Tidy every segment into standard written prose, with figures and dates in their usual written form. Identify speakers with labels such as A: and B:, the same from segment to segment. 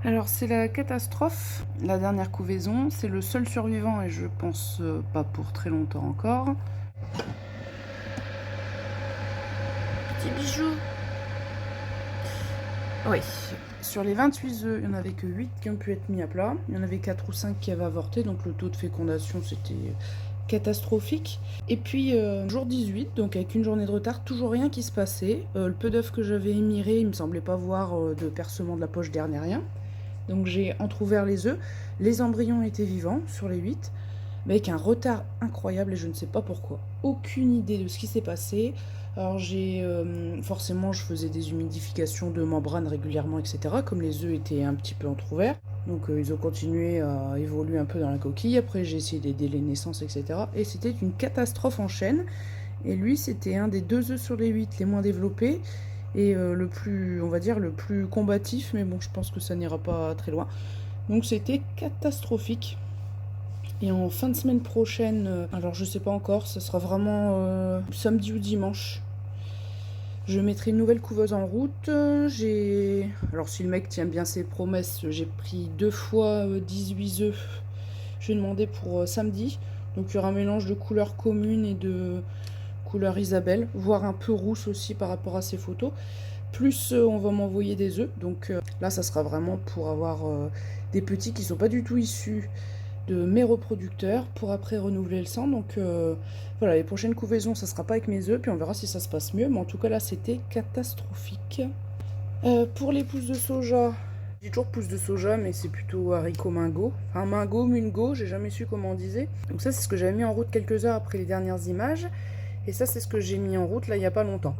A: Alors c'est la catastrophe, la dernière couvaison, c'est le seul survivant et je pense pas pour très longtemps encore. Petit bijou. Oui, sur les 28 œufs, il n'y en avait que 8 qui ont pu être mis à plat. Il y en avait 4 ou 5 qui avaient avorté, donc le taux de fécondation c'était catastrophique. Et puis jour 18, donc avec une journée de retard, toujours rien qui se passait. Le peu d'œufs que j'avais émirés, il me semblait pas voir de percement de la poche d'air ni rien. Donc j'ai entrouvert les œufs, les embryons étaient vivants sur les 8, mais avec un retard incroyable et je ne sais pas pourquoi. Aucune idée de ce qui s'est passé. Alors forcément je faisais des humidifications de membrane régulièrement, etc. Comme les œufs étaient un petit peu entrouverts. Donc ils ont continué à évoluer un peu dans la coquille. Après j'ai essayé d'aider les naissances, etc. Et c'était une catastrophe en chaîne. Et lui c'était un des 2 œufs sur les 8 les moins développés. Et le plus, on va dire, le plus combatif, mais bon, je pense que ça n'ira pas très loin. Donc c'était catastrophique. Et en fin de semaine prochaine, alors je sais pas encore, ça sera vraiment samedi ou dimanche. Je mettrai une nouvelle couveuse en route. Alors si le mec tient bien ses promesses, j'ai pris 2 fois 18 œufs. Je vais demander pour samedi. Donc il y aura un mélange de couleurs communes et de couleur Isabelle, voire un peu rousse aussi par rapport à ces photos. Plus on va m'envoyer des œufs, donc là ça sera vraiment pour avoir des petits qui sont pas du tout issus de mes reproducteurs pour après renouveler le sang. Donc voilà, les prochaines couvaisons ça sera pas avec mes œufs, puis on verra si ça se passe mieux, mais en tout cas là c'était catastrophique. Pour les pousses de soja, j'ai toujours pousses de soja, mais c'est plutôt haricot mingo. Enfin mingo, mungo, j'ai jamais su comment on disait. Donc ça c'est ce que j'avais mis en route quelques heures après les dernières images, et ça c'est ce que j'ai mis en route là il y a pas longtemps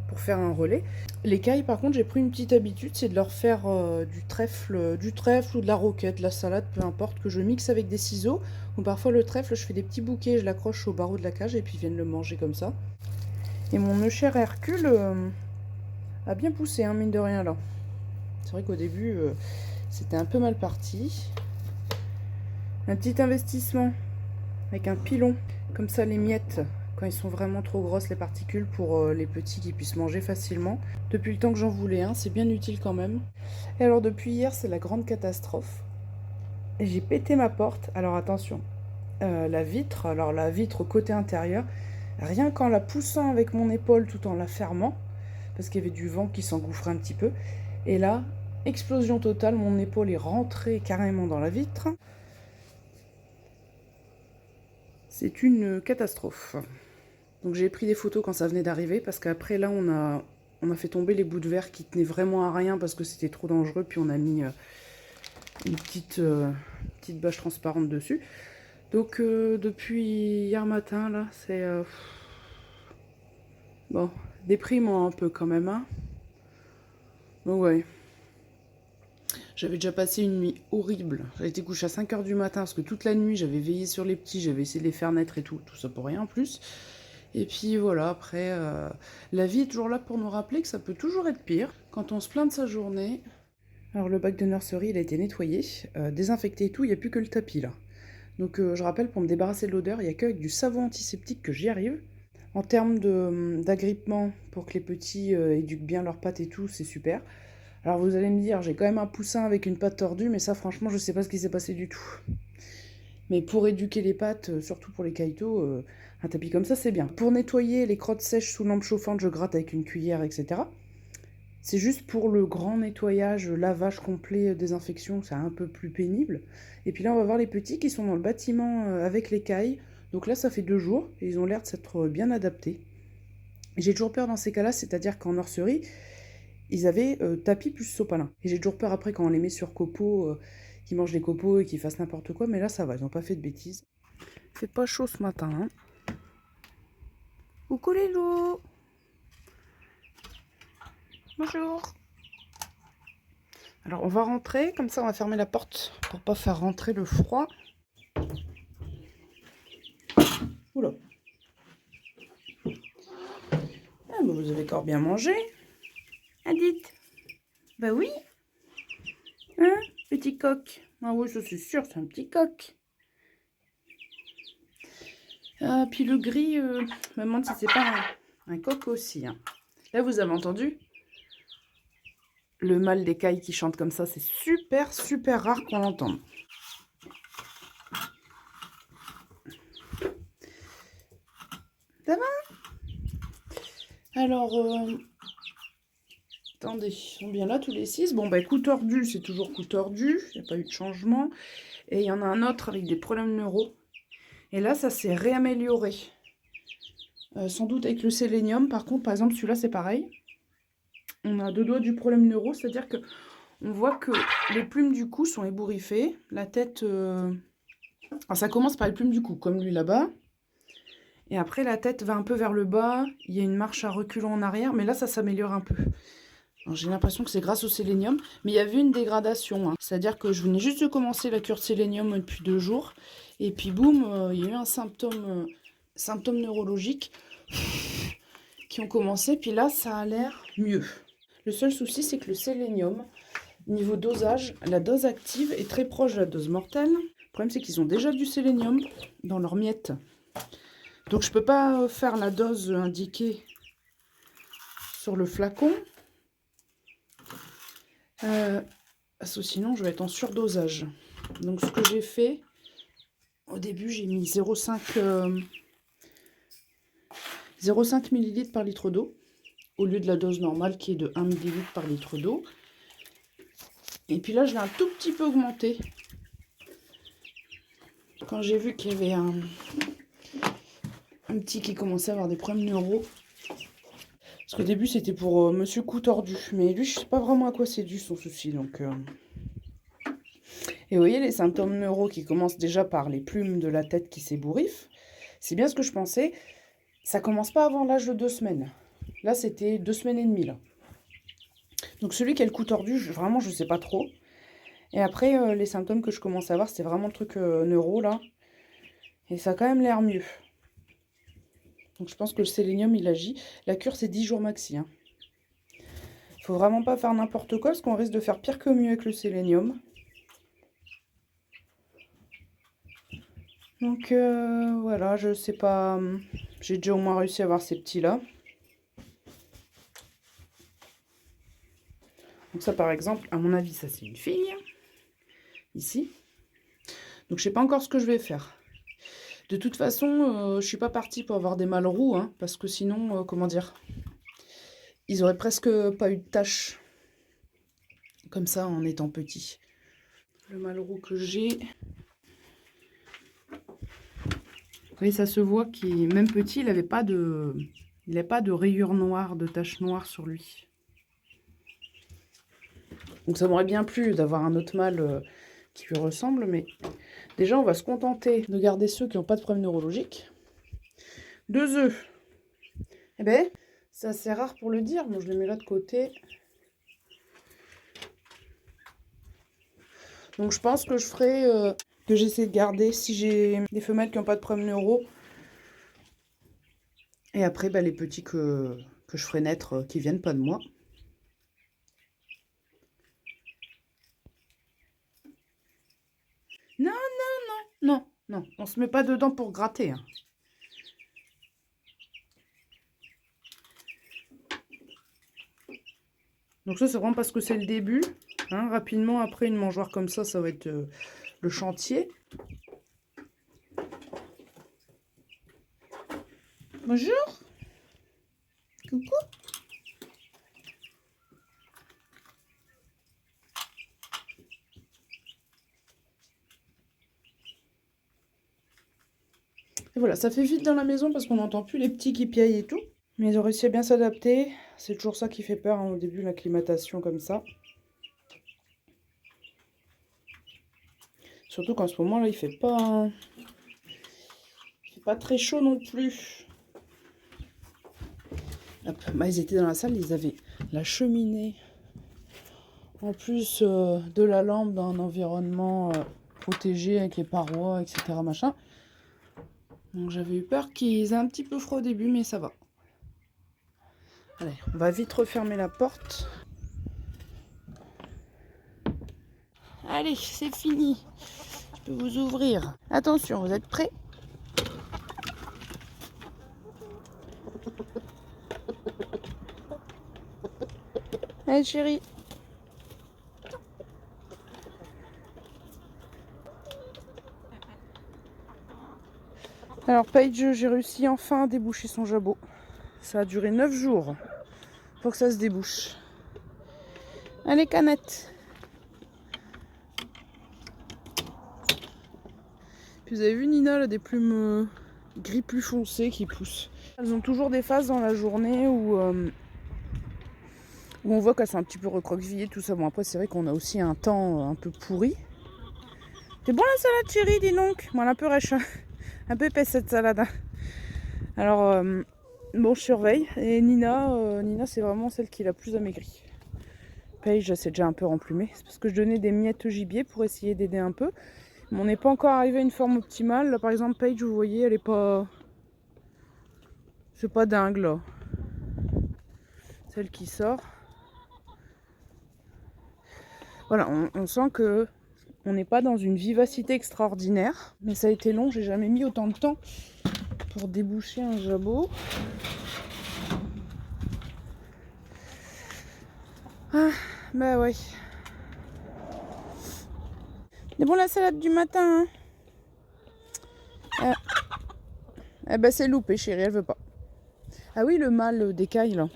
A: pour faire un relais. Les cailles, par contre, j'ai pris une petite habitude, c'est de leur faire du trèfle ou de la roquette, de la salade, peu importe, que je mixe avec des ciseaux. Ou parfois le trèfle, je fais des petits bouquets, je l'accroche au barreau de la cage et puis ils viennent le manger comme ça. Et mon cher Hercule a bien poussé, hein, mine de rien là. C'est vrai qu'au début, c'était un peu mal parti. Un petit investissement avec un pilon, comme ça les miettes, quand ils sont vraiment trop grosses les particules, pour les petits qui puissent manger facilement. Depuis le temps que j'en voulais un, c'est bien utile quand même. Et alors depuis hier, c'est la grande catastrophe. J'ai pété ma porte. Alors attention, la vitre, alors la vitre côté intérieur, rien qu'en la poussant avec mon épaule tout en la fermant, parce qu'il y avait du vent qui s'engouffrait un petit peu, et là, explosion totale, mon épaule est rentrée carrément dans la vitre. C'est une catastrophe. Donc j'ai pris des photos quand ça venait d'arriver, parce qu'après là on a fait tomber les bouts de verre qui tenaient vraiment à rien parce que c'était trop dangereux, puis on a mis une petite bâche transparente dessus. Donc depuis hier matin là, c'est bon, déprimant un peu quand même, hein. Donc ouais, j'avais déjà passé une nuit horrible. J'avais été couchée à 5 h du matin parce que toute la nuit j'avais veillé sur les petits, j'avais essayé de les faire naître et tout ça pour rien en plus. Et puis voilà, après, la vie est toujours là pour nous rappeler que ça peut toujours être pire quand on se plaint de sa journée. Alors le bac de nurserie, il a été nettoyé, désinfecté et tout, il n'y a plus que le tapis là. Donc je rappelle, pour me débarrasser de l'odeur, il n'y a qu'avec du savon antiseptique que j'y arrive. En termes d'agrippement, pour que les petits éduquent bien leurs pattes et tout, c'est super. Alors vous allez me dire, j'ai quand même un poussin avec une patte tordue, mais ça franchement, je sais pas ce qui s'est passé du tout. Mais pour éduquer les pattes, surtout pour les caïtos, un tapis comme ça, c'est bien. Pour nettoyer les crottes sèches sous lampe chauffante, je gratte avec une cuillère, etc. C'est juste pour le grand nettoyage, lavage complet, désinfection, c'est un peu plus pénible. Et puis là, on va voir les petits qui sont dans le bâtiment avec les cailles. Donc là, ça fait 2 jours et ils ont l'air de s'être bien adaptés. J'ai toujours peur dans ces cas-là, c'est-à-dire qu'en nurserie, ils avaient tapis plus sopalin. Et j'ai toujours peur après quand on les met sur copeaux, qu'ils mangent les copeaux et qu'ils fassent n'importe quoi. Mais là, ça va, ils n'ont pas fait de bêtises. Il fait pas chaud ce matin, hein. Coucou les loups. Bonjour. Alors on va rentrer, comme ça on va fermer la porte pour pas faire rentrer le froid. Oula. Ah bah vous avez encore bien mangé. Ah dites. Bah oui. Hein, petit coq. Ah oui, ça c'est sûr, c'est un petit coq. Ah, puis le gris, je me demande si c'est pas un coq aussi, hein. Là vous avez entendu le mâle d'écaille qui chante comme ça, c'est super, super rare qu'on l'entende. Ça va? Alors, attendez, ils sont bien là tous les 6. Bon, bah, coup tordu, c'est toujours coup tordu. Il n'y a pas eu de changement. Et il y en a un autre avec des problèmes neuro. Et là, ça s'est réamélioré. Sans doute avec le sélénium. Par contre, par exemple, celui-là, c'est pareil. On a 2 doigts du problème neuro, c'est-à-dire que on voit que les plumes du cou sont ébouriffées. La tête... Alors, ça commence par les plumes du cou, comme lui là-bas. Et après, la tête va un peu vers le bas. Il y a une marche à reculons en arrière. Mais là, ça s'améliore un peu. J'ai l'impression que c'est grâce au sélénium. Mais il y avait une dégradation. Hein. C'est-à-dire que je venais juste de commencer la cure de sélénium depuis 2 jours. Et puis, boum, il y a eu un symptôme neurologique qui ont commencé. Puis là, ça a l'air mieux. Le seul souci, c'est que le sélénium, niveau dosage, la dose active est très proche de la dose mortelle. Le problème, c'est qu'ils ont déjà du sélénium dans leurs miettes. Donc, je ne peux pas faire la dose indiquée sur le flacon. Parce que sinon, je vais être en surdosage. Donc, ce que j'ai fait, au début, j'ai mis 0,5 ml par litre d'eau, au lieu de la dose normale qui est de 1 ml par litre d'eau. Et puis là, je l'ai un tout petit peu augmenté. Quand j'ai vu qu'il y avait un petit qui commençait à avoir des problèmes neuro. Parce qu'au début, c'était pour Monsieur Cou tordu. Mais lui, je sais pas vraiment à quoi c'est dû son souci. Donc, Et vous voyez les symptômes neuro qui commencent déjà par les plumes de la tête qui s'ébouriffent. C'est bien ce que je pensais. Ça commence pas avant l'âge de 2 semaines. Là, c'était 2 semaines et demie. Là. Donc celui qui a le cou tordu, vraiment, je sais pas trop. Et après, les symptômes que je commence à avoir, c'était vraiment le truc neuro, là. Et ça a quand même l'air mieux. Donc je pense que le sélénium, il agit. La cure, c'est 10 jours maxi. Hein. Faut vraiment pas faire n'importe quoi, parce qu'on risque de faire pire que mieux avec le sélénium. Donc voilà, je sais pas. J'ai déjà au moins réussi à avoir ces petits-là. Donc ça, par exemple, à mon avis, ça c'est une fille. Ici. Donc je sais pas encore ce que je vais faire. De toute façon, je suis pas partie pour avoir des mâles roux, hein, parce que sinon, comment dire, ils auraient presque pas eu de taches comme ça en étant petits. Le mâle roux que j'ai, vous voyez, ça se voit qu'il, même petit, il n'avait pas de rayures noires, de taches noires sur lui. Donc ça m'aurait bien plu d'avoir un autre mâle qui lui ressemble, mais déjà on va se contenter de garder ceux qui n'ont pas de problème neurologique. 2 œufs. Eh ben, c'est assez rare pour le dire. Bon, je les mets là de côté. Donc je pense que je ferai que j'essaie de garder si j'ai des femelles qui n'ont pas de problème neuro. Et après, bah, les petits que je ferai naître qui viennent pas de moi. Non, non, non, non, non. On se met pas dedans pour gratter. Hein. Donc ça, c'est vraiment parce que c'est le début. Hein, rapidement, après, une mangeoire comme ça va être le chantier. Bonjour. Coucou. Et voilà, ça fait vite dans la maison parce qu'on n'entend plus les petits qui piaillent et tout. Mais ils ont réussi à bien s'adapter. C'est toujours ça qui fait peur hein, au début, l'acclimatation comme ça. Surtout qu'en ce moment là, il fait pas très chaud non plus. Hop. Bah, ils étaient dans la salle, ils avaient la cheminée. En plus de la lampe dans un environnement protégé avec les parois, etc. Machin. Donc j'avais eu peur qu'ils aient un petit peu froid au début, mais ça va. Allez, on va vite refermer la porte. Allez, c'est fini. Je peux vous ouvrir. Attention, vous êtes prêts? Allez, chérie. Alors Paige, j'ai réussi enfin à déboucher son jabot. Ça a duré 9 jours pour que ça se débouche. Allez, canette. Puis vous avez vu Nina, elle a des plumes gris plus foncées qui poussent. Elles ont toujours des phases dans la journée où on voit qu'elles sont un petit peu recroquevillées, tout ça. Bon, après, c'est vrai qu'on a aussi un temps un peu pourri. C'est bon la salade, chérie, dis donc. Moi, elle est un peu rêche, hein. Un peu épaisse cette salade. Hein. Alors, bon, je surveille. Et Nina, c'est vraiment celle qui est la plus amaigrie. Paige, c'est déjà un peu remplumé. C'est parce que je donnais des miettes gibier pour essayer d'aider un peu. Mais on n'est pas encore arrivé à une forme optimale. Là, par exemple, Paige, vous voyez, elle est pas... C'est pas dingue, là. Celle qui sort. Voilà, on sent que on n'est pas dans une vivacité extraordinaire. Mais ça a été long, j'ai jamais mis autant de temps pour déboucher un jabot. Ah, bah ouais. C'est bon la salade du matin, hein. Eh ben c'est loupé, chérie, elle veut pas. Ah oui, le mâle d'écaille, là.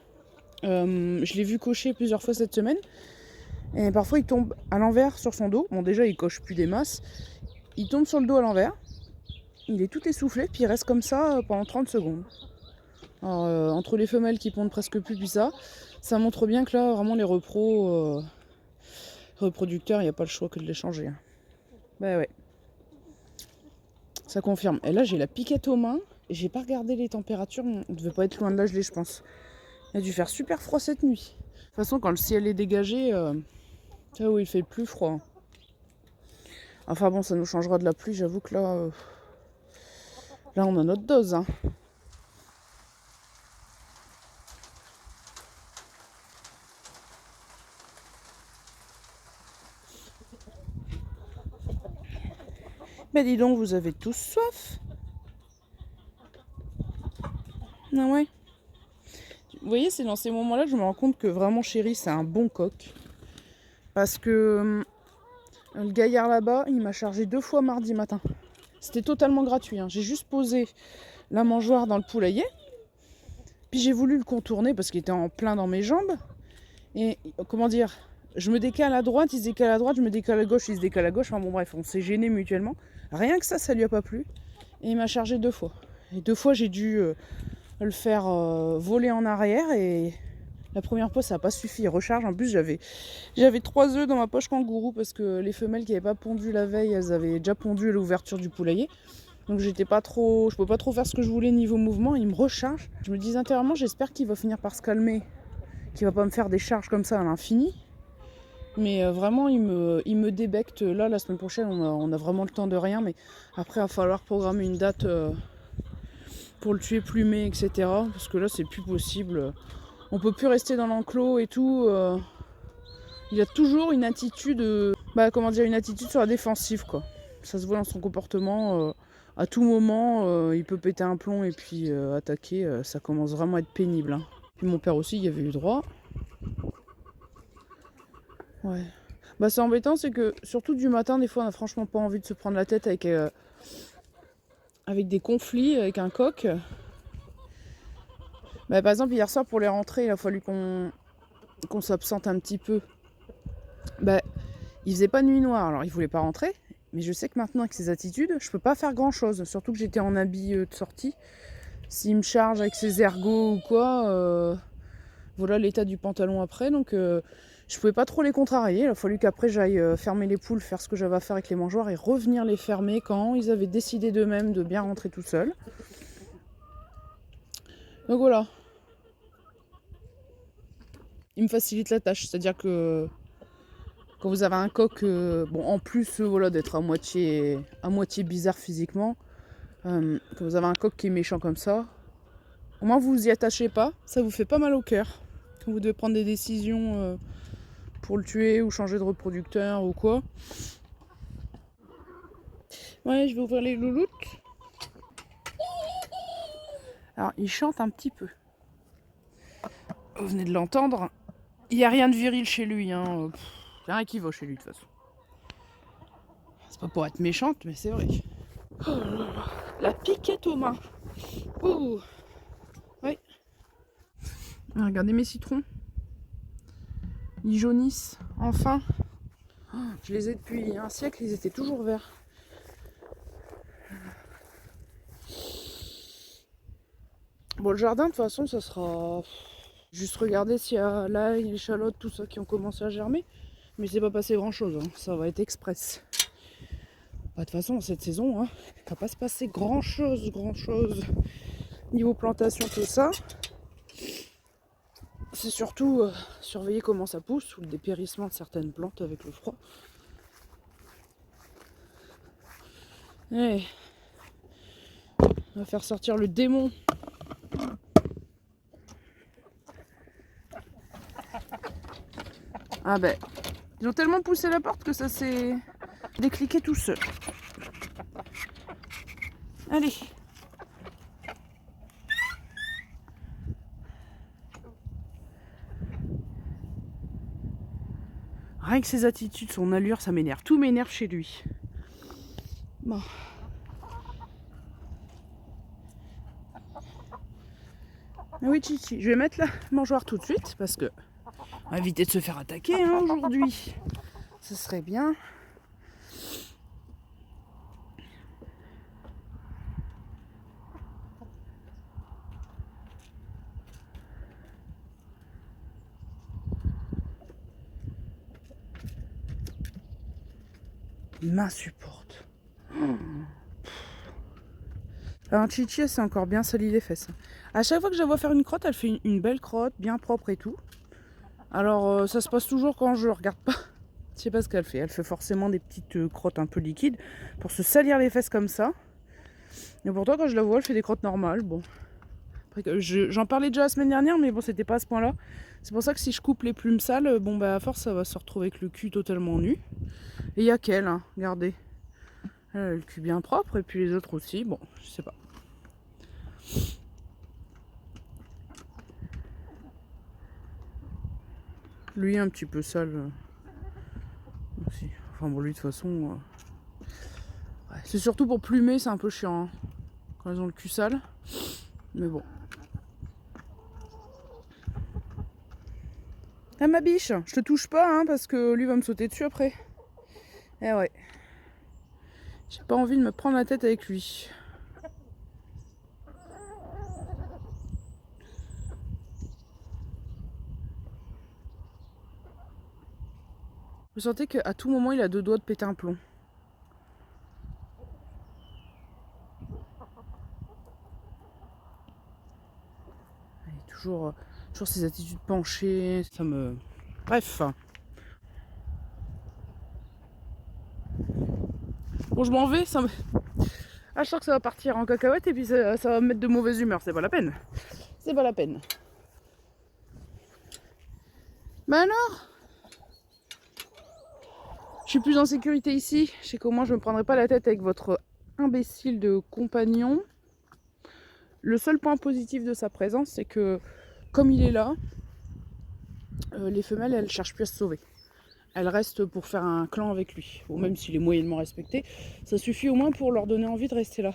A: Je l'ai vu cocher plusieurs fois cette semaine. Et parfois, il tombe à l'envers sur son dos. Bon, déjà, il coche plus des masses. Il tombe sur le dos à l'envers. Il est tout essoufflé, puis il reste comme ça pendant 30 secondes. Alors, entre les femelles qui pondent presque plus, puis ça montre bien que là, vraiment, les reproducteurs, il n'y a pas le choix que de les changer. Hein. Bah ouais. Ça confirme. Et là, j'ai la piquette aux mains. J'ai pas regardé les températures. On devait pas être loin de la gelée, je pense. Il a dû faire super froid cette nuit. De toute façon, quand le ciel est dégagé, c'est là où il fait plus froid. Enfin bon, ça nous changera de la pluie. J'avoue que là, on a notre dose. Hein. Mais dis donc, vous avez tous soif. Ah ouais. Vous voyez, c'est dans ces moments-là que je me rends compte que vraiment Chéri, c'est un bon coq. Parce que le gaillard là-bas, il m'a chargé 2 fois mardi matin. C'était totalement gratuit. Hein. J'ai juste posé la mangeoire dans le poulailler. Puis j'ai voulu le contourner parce qu'il était en plein dans mes jambes. Et comment dire, je me décale à droite, il se décale à droite, je me décale à gauche, il se décale à gauche. Enfin bon bref, on s'est gênés mutuellement. Rien que ça lui a pas plu. Et il m'a chargé 2 fois. Et 2 fois j'ai dû le faire voler en arrière. Et la première fois ça n'a pas suffi, il recharge. En plus j'avais 3 œufs dans ma poche kangourou parce que les femelles qui n'avaient pas pondu la veille, elles avaient déjà pondu à l'ouverture du poulailler. Donc je pouvais pas trop faire ce que je voulais niveau mouvement. Il me recharge. Je me dis intérieurement, j'espère qu'il va finir par se calmer, qu'il va pas me faire des charges comme ça à l'infini. Mais vraiment, il me débecte. Là, la semaine prochaine, on a vraiment le temps de rien. Mais après, il va falloir programmer une date pour le tuer plumé, etc. Parce que là, c'est plus possible. On peut plus rester dans l'enclos et tout. Il a toujours une attitude, une attitude sur la défensive, quoi. Ça se voit dans son comportement. À tout moment, il peut péter un plomb et puis attaquer. Ça commence vraiment à être pénible. Hein. Puis mon père aussi, il avait eu droit. Ouais. Bah c'est embêtant, c'est que surtout du matin, des fois, on n'a franchement pas envie de se prendre la tête avec des conflits, avec un coq. Bah, par exemple, hier soir, pour les rentrées, il a fallu qu'on s'absente un petit peu. Bah, il faisait pas nuit noire, alors il voulait pas rentrer. Mais je sais que maintenant, avec ses attitudes, je peux pas faire grand chose. Surtout que j'étais en habit de sortie. S'il me charge avec ses ergots ou quoi, voilà l'état du pantalon après. Donc je pouvais pas trop les contrarier. Il a fallu qu'après j'aille fermer les poules, faire ce que j'avais à faire avec les mangeoires et revenir les fermer quand ils avaient décidé d'eux-mêmes de bien rentrer tout seuls. Donc voilà. Il me facilite la tâche. C'est-à-dire que quand vous avez un coq, en plus d'être à moitié bizarre physiquement, quand vous avez un coq qui est méchant comme ça, au moins vous vous y attachez pas, ça vous fait pas mal au cœur. Quand vous devez prendre des décisions pour le tuer ou changer de reproducteur ou quoi. Ouais, je vais ouvrir les louloutes. Alors, il chante un petit peu. Vous venez de l'entendre. Il n'y a rien de viril chez lui. Hein. Il n'y a rien qui va chez lui de toute façon. C'est pas pour être méchante, mais c'est vrai. Oh là là. La piquette aux mains. Ouh. Oui. Regardez mes citrons. Ils jaunissent. Enfin. Oh, je les ai depuis un siècle, ils étaient toujours verts. Bon, le jardin, de toute façon, ça sera... Juste regarder s'il y a l'ail, l'échalote, tout ça qui ont commencé à germer. Mais c'est pas passé grand-chose, hein. Ça va être express. Bah, de toute façon, cette saison, hein, il va pas se passer grand-chose. Niveau plantation, tout ça. C'est surtout surveiller comment ça pousse ou le dépérissement de certaines plantes avec le froid. Et on va faire sortir le démon. Ah ben, ils ont tellement poussé la porte que ça s'est décliqué tout seul. Allez. Rien que ses attitudes, son allure, ça m'énerve. Tout m'énerve chez lui. Bon. Ah oui, Chichi, je vais mettre la mangeoire tout de suite parce que on va éviter de se faire attaquer hein, aujourd'hui. Ce serait bien. Il m'insupporte. Alors Chichi, elle s'est encore bien sali les fesses. À chaque fois que je la vois faire une crotte, elle fait une belle crotte, bien propre et tout. Alors ça se passe toujours quand je regarde pas. Je sais pas ce qu'elle fait. Elle fait forcément des petites crottes un peu liquides pour se salir les fesses comme ça. Et pourtant quand je la vois, elle fait des crottes normales. Bon. J'en parlais déjà la semaine dernière, mais bon, c'était pas à ce point-là. C'est pour ça que si je coupe les plumes sales, bon bah à force ça va se retrouver avec le cul totalement nu. Et il y a qu'elle, hein, regardez. Elle a le cul bien propre et puis les autres aussi. Bon, je sais pas. Lui un petit peu sale aussi. Enfin bon lui de toute façon. Ouais. C'est surtout pour plumer, c'est un peu chiant. Hein, quand ils ont le cul sale. Mais bon. Ah ma biche, je te touche pas hein, parce que lui va me sauter dessus après. Eh ouais. J'ai pas envie de me prendre la tête avec lui. Vous sentez qu'à tout moment il a deux doigts de péter un plomb. Il est toujours ses attitudes penchées. Ça me... Bref. Bon je m'en vais, ça me... Ah, je sens que ça va partir en cacahuète et puis ça va me mettre de mauvaise humeur. C'est pas la peine. C'est pas la peine. Bah alors, je suis plus en sécurité ici. Je sais qu'au moins je me prendrai pas la tête avec votre imbécile de compagnon. Le seul point positif de sa présence, c'est que comme il est là, les femelles elles cherchent plus à se sauver. Elles restent pour faire un clan avec lui. Bon, même s'il est moyennement respecté, ça suffit au moins pour leur donner envie de rester là.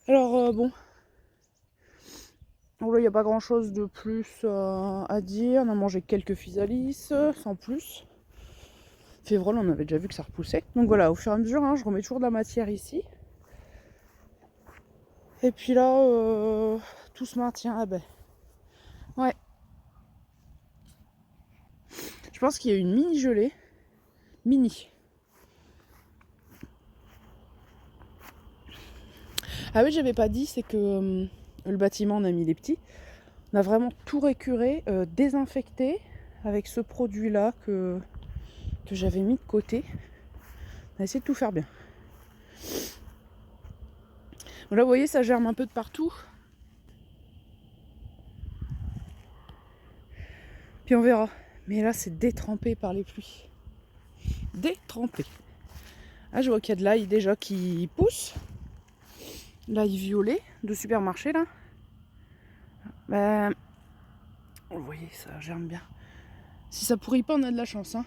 A: Alors bon. Donc là il n'y a pas grand chose de plus à dire. On a mangé quelques physalis, sans plus. Févrole, on avait déjà vu que ça repoussait. Donc voilà, au fur et à mesure, hein, je remets toujours de la matière ici. Et puis là, tout se maintient. Ah ben, ouais. Je pense qu'il y a une mini gelée. Mini. Ah oui, j'avais pas dit, c'est que le bâtiment, on a mis les petits. On a vraiment tout récuré, désinfecté avec ce produit-là que j'avais mis de côté. On a essayé de tout faire bien. Donc là, vous voyez, ça germe un peu de partout. Puis on verra. Mais là, c'est détrempé par les pluies. Détrempé. Ah, je vois qu'il y a de l'ail déjà qui pousse. L'ail violet de supermarché, là. Ben, vous voyez, ça germe bien. Si ça pourrit pas, on a de la chance. Hein.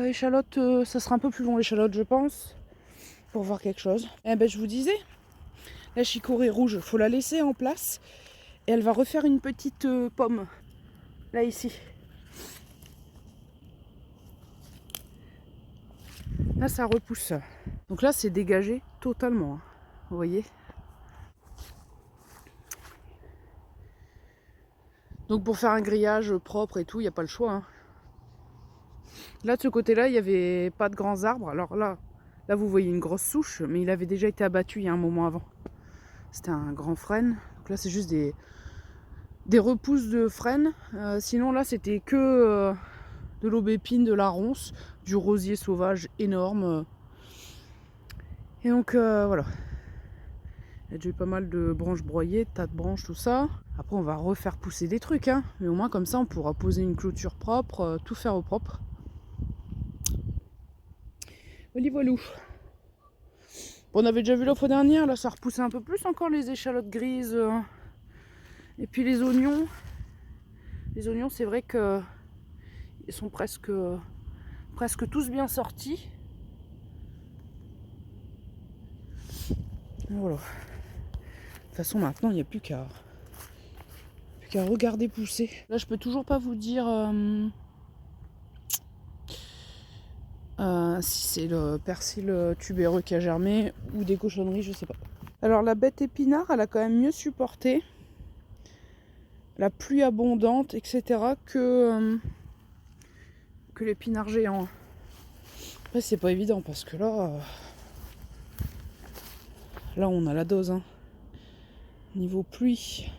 A: Échalote, ça sera un peu plus long, l'échalote, je pense. pour voir quelque chose. Eh ben je vous disais, la chicorée rouge, faut la laisser en place et elle va refaire une petite pomme là ici. Là ça repousse. Donc là c'est dégagé totalement, hein. Vous voyez. Donc pour faire un grillage propre et tout, il n'y a pas le choix, hein. Là de ce côté-là, il n'y avait pas de grands arbres. Alors là vous voyez une grosse souche, mais il avait déjà été abattu il y a un moment avant. C'était un grand frêne. Donc là c'est juste des repousses de frêne. Sinon là c'était que de l'aubépine, de la ronce, du rosier sauvage énorme. Et donc voilà. Il y a déjà eu pas mal de branches broyées, de tas de branches, tout ça. Après on va refaire pousser des trucs, hein. Mais au moins comme ça on pourra poser une clôture propre, tout faire au propre. Voilà. Bon, on avait déjà vu la fois dernière, là ça repoussait un peu plus encore les échalotes grises. Et puis les oignons. Les oignons c'est vrai que ils sont presque tous bien sortis. Voilà. De toute façon maintenant il n'y a plus qu'à regarder pousser. Là je peux toujours pas vous dire si c'est le persil tubéreux qui a germé ou des cochonneries, je sais pas. Alors la bête épinard elle a quand même mieux supporté la pluie abondante etc que l'épinard géant. Après c'est pas évident parce que là on a la dose, hein. Niveau pluie.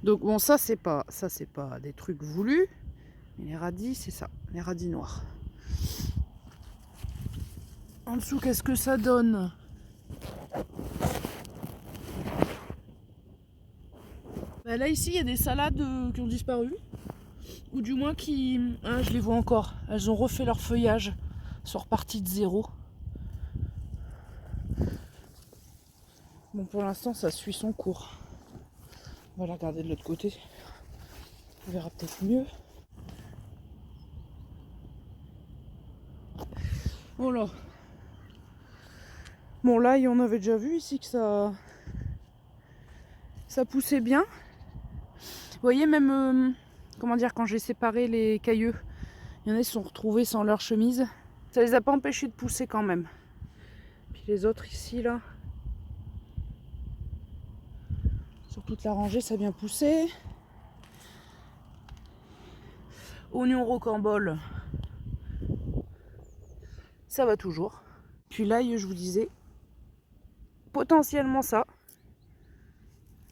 A: Donc bon ça c'est pas des trucs voulus. Mais les radis c'est ça, les radis noirs. En dessous qu'est-ce que ça donne? Bah là ici il y a des salades qui ont disparu. Ou du moins qui... Ah, je les vois encore. Elles ont refait leur feuillage. Elles sont reparties de zéro. Bon pour l'instant ça suit son cours. On va la regarder de l'autre côté. On verra peut-être mieux. Oh là. Bon là on avait déjà vu ici que ça poussait bien. Vous voyez même comment dire, quand j'ai séparé les cailleux, il y en a qui se sont retrouvés sans leur chemise. Ça les a pas empêchés de pousser quand même. Puis les autres ici là, sur toute la rangée ça a bien poussé. Oignon rocambole, ça va toujours. Puis l'ail je vous disais, potentiellement ça.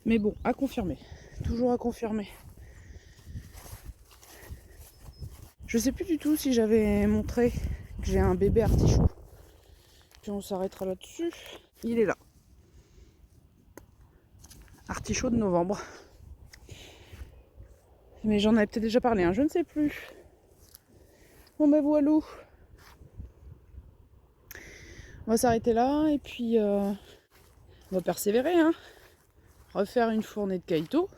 A: Mais bon, à confirmer. Toujours à confirmer. Je sais plus du tout si j'avais montré que j'ai un bébé artichaut. Puis on s'arrêtera là-dessus. Il est là. Artichaut de novembre. Mais j'en avais peut-être déjà parlé, hein, je ne sais plus. Bon ben voilà. On va s'arrêter là et puis on va persévérer, hein. Refaire une fournée de caïto.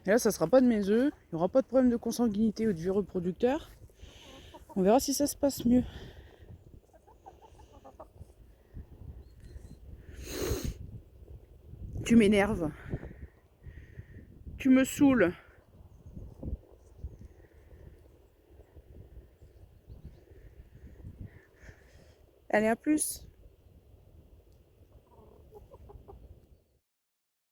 A: Et là ça sera pas de mes œufs. Il n'y aura pas de problème de consanguinité ou de vieux reproducteurs. On verra si ça se passe mieux. Tu m'énerves. Tu me saoules. Allez, à plus.